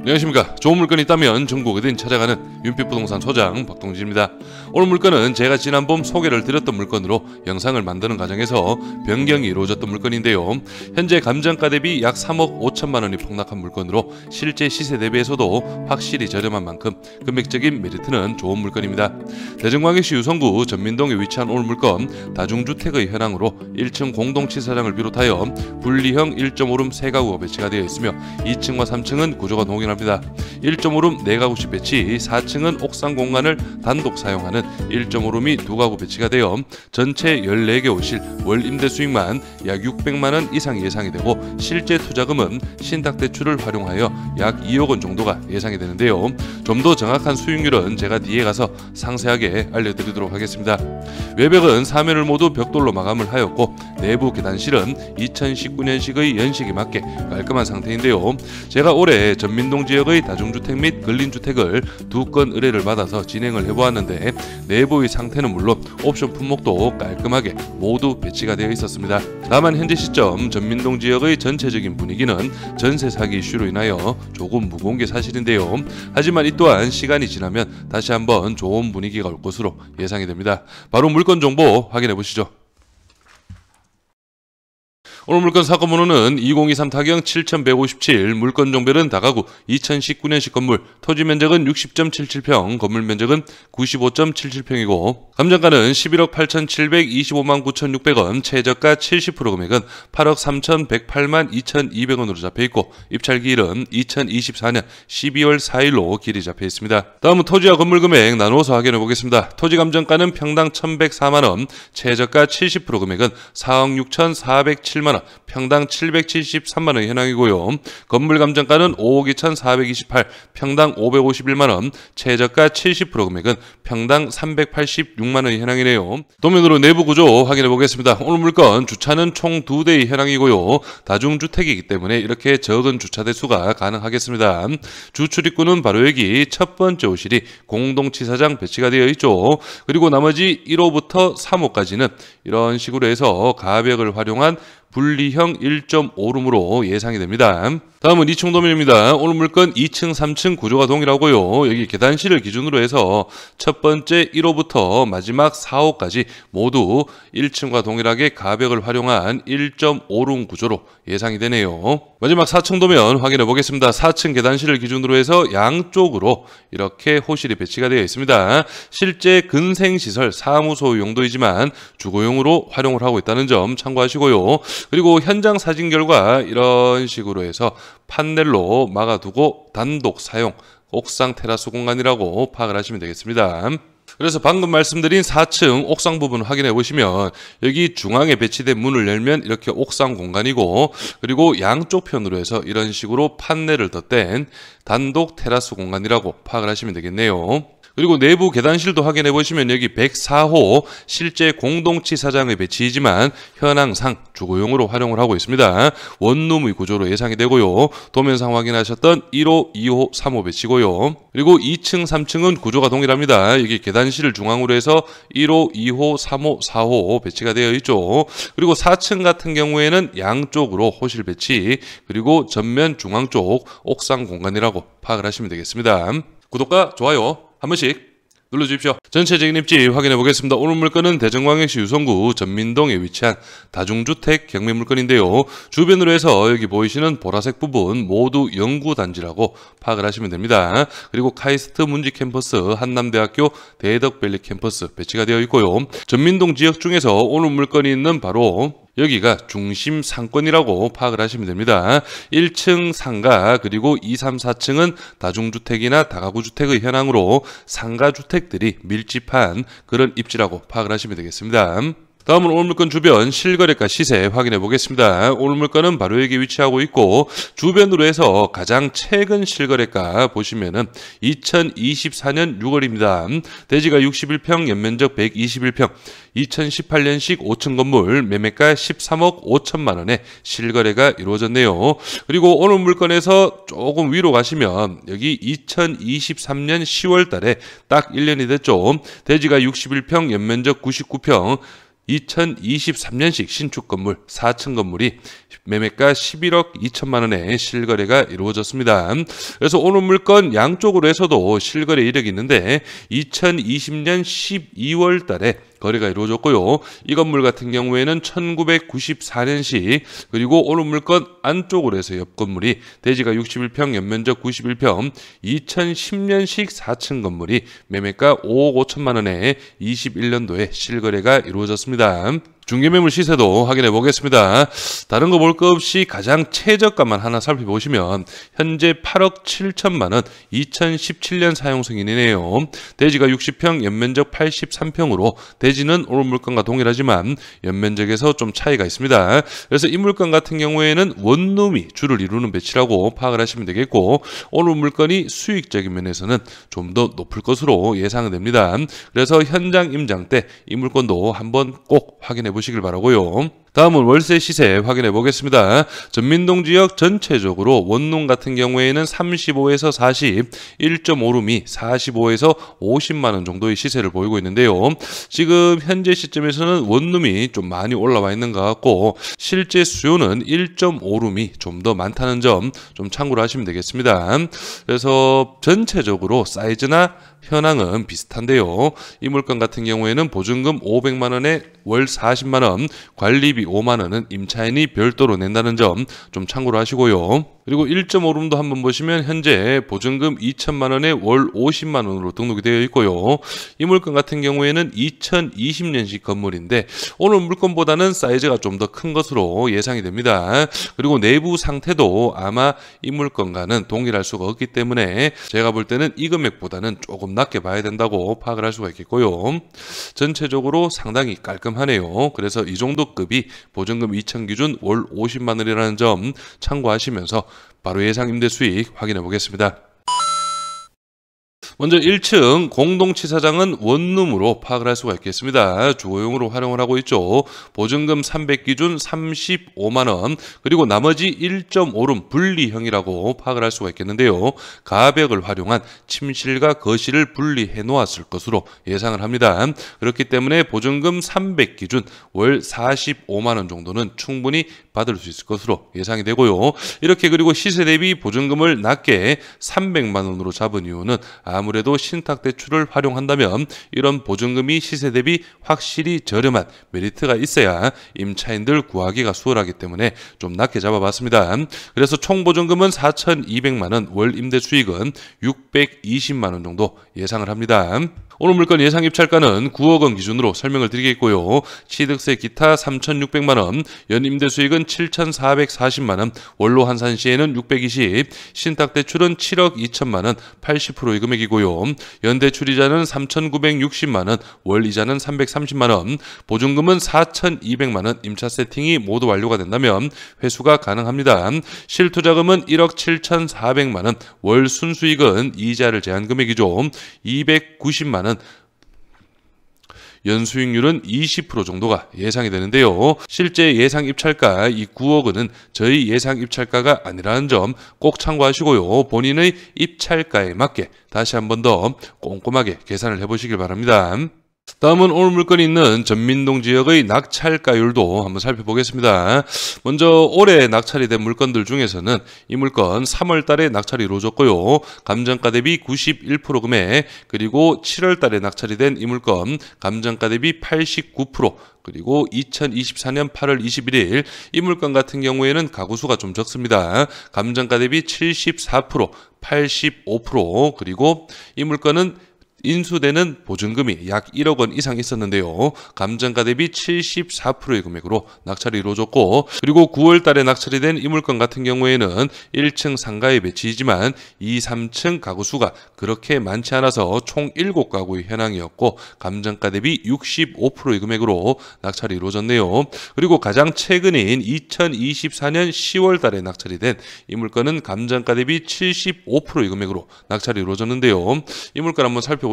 안녕하십니까. 좋은 물건이 있다면 전국 어딘 찾아가는 윤빛부동산 소장 박동진입니다. 오늘 물건은 제가 지난 봄 소개를 드렸던 물건으로 영상을 만드는 과정에서 변경이 이루어졌던 물건인데요. 현재 감정가 대비 약 3억 5천만 원이 폭락한 물건으로 실제 시세 대비해서도 확실히 저렴한 만큼 금액적인 메리트는 좋은 물건입니다. 대전광역시 유성구 전민동에 위치한 오늘 물건, 다중주택의 현황으로 1층 공동치사장을 비롯하여 분리형 1.5룸 3가구가 배치가 되어 있으며 2층과 3층은 구조가 동일합니다. 1.5룸 4가구씩 배치, 4층은 옥상 공간을 단독 사용하는 1.5룸이 2가구 배치가 되어 전체 14개 호실, 월 임대 수익만 약 600만원 이상 예상이 되고 실제 투자금은 신탁대출을 활용하여 약 2억 원 정도가 예상이 되는데요. 좀 더 정확한 수익률은 제가 뒤에 가서 상세하게 알려드리도록 하겠습니다. 외벽은 3면을 모두 벽돌로 마감을 하였고 내부 계단실은 2019년식의 연식에 맞게 깔끔한 상태인데요. 제가 올해 전민동 지역의 다중주택 및 근린주택을 2건 의뢰를 받아서 진행을 해보았는데 내부의 상태는 물론 옵션 품목도 깔끔하게 모두 배치가 되어 있었습니다. 다만 현재 시점 전민동 지역의 전체적인 분위기는 전세 사기 이슈로 인하여 조금 무거운 게 사실인데요. 하지만 이 또한 시간이 지나면 다시 한번 좋은 분위기가 올 것으로 예상이 됩니다. 바로 물건 정보 확인해 보시죠. 오늘 물건 사건 번호는 2023 타경 7157, 물건 종별은 다가구 2019년식 건물, 토지 면적은 60.77평, 건물 면적은 95.77평이고 감정가는 11억 8,725만 9,600원, 최저가 70% 금액은 8억 3,108만 2,200원으로 잡혀있고 입찰기일은 2024년 12월 4일로 길이 잡혀있습니다. 다음은 토지와 건물 금액 나누어서 확인해 보겠습니다. 토지 감정가는 평당 1,104만원, 최저가 70% 금액은 4억 6,407만원, 평당 773만원 현황이고요. 건물 감정가는 5억 2,428, 평당 551만원, 최저가 70% 금액은 평당 386만원 현황이네요. 도면으로 내부 구조 확인해 보겠습니다. 오늘 물건 주차는 총 2대의 현황이고요. 다중주택이기 때문에 이렇게 적은 주차 대수가 가능하겠습니다. 주 출입구는 바로 여기 첫 번째 호실이 공동치사장 배치가 되어 있죠. 그리고 나머지 1호부터 3호까지는 이런 식으로 해서 가벽을 활용한 분리형 1.5룸으로 예상이 됩니다. 다음은 2층 도면입니다. 오늘 물건 2층, 3층 구조가 동일하고요. 여기 계단실을 기준으로 해서 첫 번째 1호부터 마지막 4호까지 모두 1층과 동일하게 가벽을 활용한 1.5룸 구조로 예상이 되네요. 마지막 4층 도면 확인해 보겠습니다. 4층 계단실을 기준으로 해서 양쪽으로 이렇게 호실이 배치가 되어 있습니다. 실제 근생시설 사무소 용도이지만 주거용으로 활용을 하고 있다는 점 참고하시고요. 그리고 현장 사진 결과 이런 식으로 해서 판넬로 막아두고 단독 사용, 옥상 테라스 공간이라고 파악을 하시면 되겠습니다. 그래서 방금 말씀드린 4층 옥상 부분 확인해 보시면 여기 중앙에 배치된 문을 열면 이렇게 옥상 공간이고 그리고 양쪽 편으로 해서 이런 식으로 판넬을 덧댄 단독 테라스 공간이라고 파악을 하시면 되겠네요. 그리고 내부 계단실도 확인해 보시면 여기 104호 실제 공동치사장의 배치이지만 현황상 주거용으로 활용을 하고 있습니다. 원룸의 구조로 예상이 되고요. 도면상 확인하셨던 1호, 2호, 3호 배치고요. 그리고 2층, 3층은 구조가 동일합니다. 여기 계단실을 중앙으로 해서 1호, 2호, 3호, 4호 배치가 되어 있죠. 그리고 4층 같은 경우에는 양쪽으로 호실 배치, 그리고 전면 중앙 쪽 옥상 공간이라고 파악을 하시면 되겠습니다. 구독과 좋아요 한 번씩 눌러주십시오. 전체적인 입지 확인해 보겠습니다. 오늘 물건은 대전광역시 유성구 전민동에 위치한 다중주택 경매 물건인데요. 주변으로 해서 여기 보이시는 보라색 부분 모두 연구단지라고 파악을 하시면 됩니다. 그리고 카이스트 문지 캠퍼스, 한남대학교 대덕밸리 캠퍼스 배치가 되어 있고요. 전민동 지역 중에서 오늘 물건이 있는 바로 여기가 중심 상권이라고 파악을 하시면 됩니다. 1층 상가 그리고 2, 3, 4층은 다중주택이나 다가구주택의 현황으로 상가주택들이 밀집한 그런 입지라고 파악을 하시면 되겠습니다. 다음은 오늘 물건 주변 실거래가 시세 확인해 보겠습니다. 오늘 물건은 바로 여기 위치하고 있고 주변으로 해서 가장 최근 실거래가 보시면은 2024년 6월입니다. 대지가 61평, 연면적 121평, 2018년식 5층 건물 매매가 13억 5천만 원에 실거래가 이루어졌네요. 그리고 오늘 물건에서 조금 위로 가시면 여기 2023년 10월 달에 딱 1년이 됐죠. 대지가 61평, 연면적 99평, 2023년식 신축 건물 4층 건물이 매매가 11억 2천만 원에 실거래가 이루어졌습니다. 그래서 오늘 물건 양쪽으로 해서도 실거래 이력이 있는데 2020년 12월 달에 거래가 이루어졌고요. 이 건물 같은 경우에는 1994년식, 그리고 오늘 물건 안쪽으로 해서 옆 건물이 대지가 61평, 연면적 91평, 2010년식 4층 건물이 매매가 5억 5천만 원에 21년도에 실거래가 이루어졌습니다. 중개매물 시세도 확인해 보겠습니다. 다른 거 볼 거 없이 가장 최저가만 하나 살펴보시면 현재 8억 7천만 원, 2017년 사용 승인이네요. 대지가 60평, 연면적 83평으로 대지는 오늘 물건과 동일하지만 연면적에서 좀 차이가 있습니다. 그래서 이 물건 같은 경우에는 원룸이 주를 이루는 배치라고 파악을 하시면 되겠고, 오늘 물건이 수익적인 면에서는 좀 더 높을 것으로 예상됩니다. 그래서 현장 임장 때 이 물건도 한번 꼭 확인해 보시길 바라고요. 다음은 월세 시세 확인해 보겠습니다. 전민동 지역 전체적으로 원룸 같은 경우에는 35에서 40, 1.5룸이 45에서 50만 원 정도의 시세를 보이고 있는데요. 지금 현재 시점에서는 원룸이 좀 많이 올라와 있는 것 같고, 실제 수요는 1.5룸이 좀 더 많다는 점 좀 참고를 하시면 되겠습니다. 그래서 전체적으로 사이즈나 현황은 비슷한데요. 이 물건 같은 경우에는 보증금 500만 원에 월 40만 원, 관리비 5만 원은 임차인이 별도로 낸다는 점 좀 참고를 하시고요. 그리고 1.5룸도 한번 보시면 현재 보증금 2천만 원에 월 50만 원으로 등록이 되어 있고요. 이 물건 같은 경우에는 2020년식 건물인데 오늘 물건보다는 사이즈가 좀 더 큰 것으로 예상이 됩니다. 그리고 내부 상태도 아마 이 물건과는 동일할 수가 없기 때문에 제가 볼 때는 이 금액보다는 조금 낮게 봐야 된다고 파악을 할 수가 있겠고요. 전체적으로 상당히 깔끔하네요. 그래서 이 정도 급이 보증금 2천 기준 월 50만 원이라는 점 참고하시면서 바로 예상 임대 수익 확인해 보겠습니다. 먼저 1층 공동치사장은 원룸으로 파악을 할 수가 있겠습니다. 주거용으로 활용을 하고 있죠. 보증금 300 기준 35만 원, 그리고 나머지 1.5룸 분리형이라고 파악을 할 수가 있겠는데요. 가벽을 활용한 침실과 거실을 분리해 놓았을 것으로 예상을 합니다. 그렇기 때문에 보증금 300 기준 월 45만 원 정도는 충분히 받을 수 있을 것으로 예상이 되고요. 이렇게 그리고 시세 대비 보증금을 낮게 300만 원으로 잡은 이유는 아무래도 신탁대출을 활용한다면 이런 보증금이 시세 대비 확실히 저렴한 메리트가 있어야 임차인들 구하기가 수월하기 때문에 좀 낮게 잡아봤습니다. 그래서 총 보증금은 4,200만 원, 월 임대 수익은 620만 원 정도 예상을 합니다. 오늘 물건 예상 입찰가는 9억 원 기준으로 설명을 드리겠고요. 취득세 기타 3,600만 원, 연임대 수익은 7,440만 원, 원로 한산 시에는 620, 신탁 대출은 7억 2천만 원, 80%의 금액이고요. 연대출이자는 3,960만 원, 월 이자는 330만 원, 보증금은 4,200만 원, 임차 세팅이 모두 완료가 된다면 회수가 가능합니다. 실투자금은 1억 7,400만 원, 월 순수익은 이자를 제한 금액이죠. 290만 원, 연수익률은 20% 정도가 예상이 되는데요. 실제 예상 입찰가 이 9억 원은 저희 예상 입찰가가 아니라는 점 꼭 참고하시고요. 본인의 입찰가에 맞게 다시 한 번 더 꼼꼼하게 계산을 해보시길 바랍니다. 다음은 오늘 물건이 있는 전민동 지역의 낙찰가율도 한번 살펴보겠습니다. 먼저 올해 낙찰이 된 물건들 중에서는 이 물건 3월 달에 낙찰이 이루어졌고요. 감정가 대비 91% 금액, 그리고 7월 달에 낙찰이 된 이 물건 감정가 대비 89%, 그리고 2024년 8월 21일 이 물건 같은 경우에는 가구수가 좀 적습니다. 감정가 대비 74%, 85%, 그리고 이 물건은 인수되는 보증금이 약 1억 원 이상 있었는데요. 감정가 대비 74%의 금액으로 낙찰이 이루어졌고, 그리고 9월 달에 낙찰이 된 이 물건 같은 경우에는 1층 상가에 배치이지만 2, 3층 가구 수가 그렇게 많지 않아서 총 7가구의 현황이었고 감정가 대비 65%의 금액으로 낙찰이 이루어졌네요. 그리고 가장 최근인 2024년 10월 달에 낙찰이 된 이 물건은 감정가 대비 75%의 금액으로 낙찰이 이루어졌는데요. 이 물건 한번 살펴보시면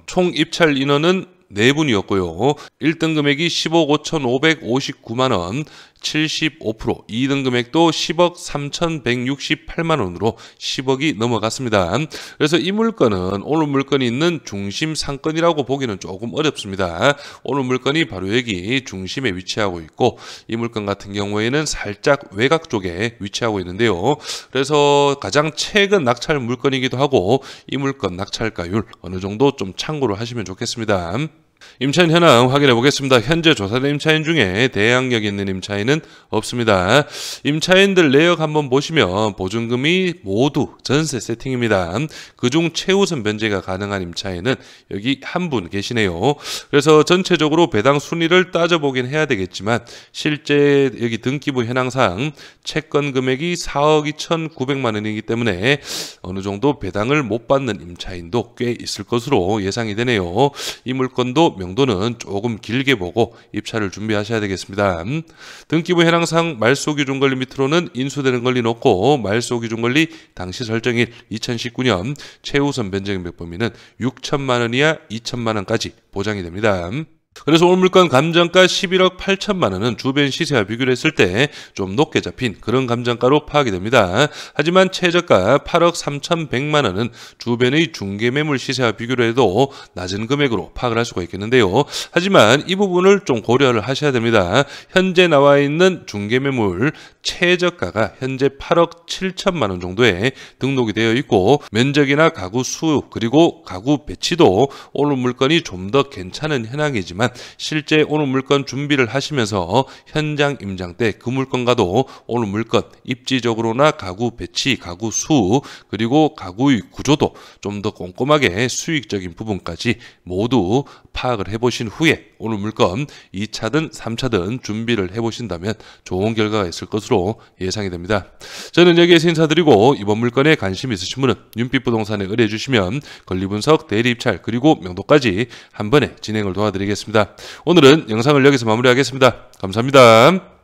총 입찰 인원은 4분이었고요. 1등 금액이 15억 5,559만 원, 75%, 이등 금액도 10억 3,168만 원으로 10억이 넘어갔습니다. 그래서 이 물건은 오늘 물건이 있는 중심 상권이라고 보기는 조금 어렵습니다. 오늘 물건이 바로 여기 중심에 위치하고 있고, 이 물건 같은 경우에는 살짝 외곽 쪽에 위치하고 있는데요. 그래서 가장 최근 낙찰 물건이기도 하고, 이 물건 낙찰가율 어느 정도 좀 참고를 하시면 좋겠습니다. 임차인 현황 확인해 보겠습니다. 현재 조사된 임차인 중에 대항력 있는 임차인은 없습니다. 임차인들 내역 한번 보시면 보증금이 모두 전세 세팅입니다. 그중 최우선 변제가 가능한 임차인은 여기 한 분 계시네요. 그래서 전체적으로 배당 순위를 따져보긴 해야 되겠지만 실제 여기 등기부 현황상 채권 금액이 4억 2,900만 원이기 때문에 어느 정도 배당을 못 받는 임차인도 꽤 있을 것으로 예상이 되네요. 이 물건도 명도는 조금 길게 보고 입찰을 준비하셔야 되겠습니다. 등기부 현황상 말소기준 권리 밑으로는 인수되는 권리 놓고 말소기준 권리 당시 설정일 2019년 최우선 변제금액 범위는 6천만 원 이하 2천만 원까지 보장이 됩니다. 그래서 오늘 물건 감정가 11억 8천만 원은 주변 시세와 비교를 했을 때 좀 높게 잡힌 그런 감정가로 파악이 됩니다. 하지만 최저가 8억 3,100만 원은 주변의 중개매물 시세와 비교를 해도 낮은 금액으로 파악을 할 수가 있겠는데요. 하지만 이 부분을 좀 고려를 하셔야 됩니다. 현재 나와 있는 중개매물 최저가가 현재 8억 7천만 원 정도에 등록이 되어 있고, 면적이나 가구 수 그리고 가구 배치도 오늘 물건이 좀 더 괜찮은 현황이지만 실제 오늘 물건 준비를 하시면서 현장 임장 때 그 물건과도 오늘 물건 입지적으로나 가구 배치, 가구 수 그리고 가구의 구조도 좀 더 꼼꼼하게 수익적인 부분까지 모두 파악을 해보신 후에 오늘 물건 2차든 3차든 준비를 해보신다면 좋은 결과가 있을 것으로 예상이 됩니다. 저는 여기에서 인사드리고, 이번 물건에 관심 있으신 분은 윤빛부동산에 의뢰해 주시면 권리분석, 대리입찰 그리고 명도까지 한 번에 진행을 도와드리겠습니다. 오늘은 영상을 여기서 마무리하겠습니다. 감사합니다.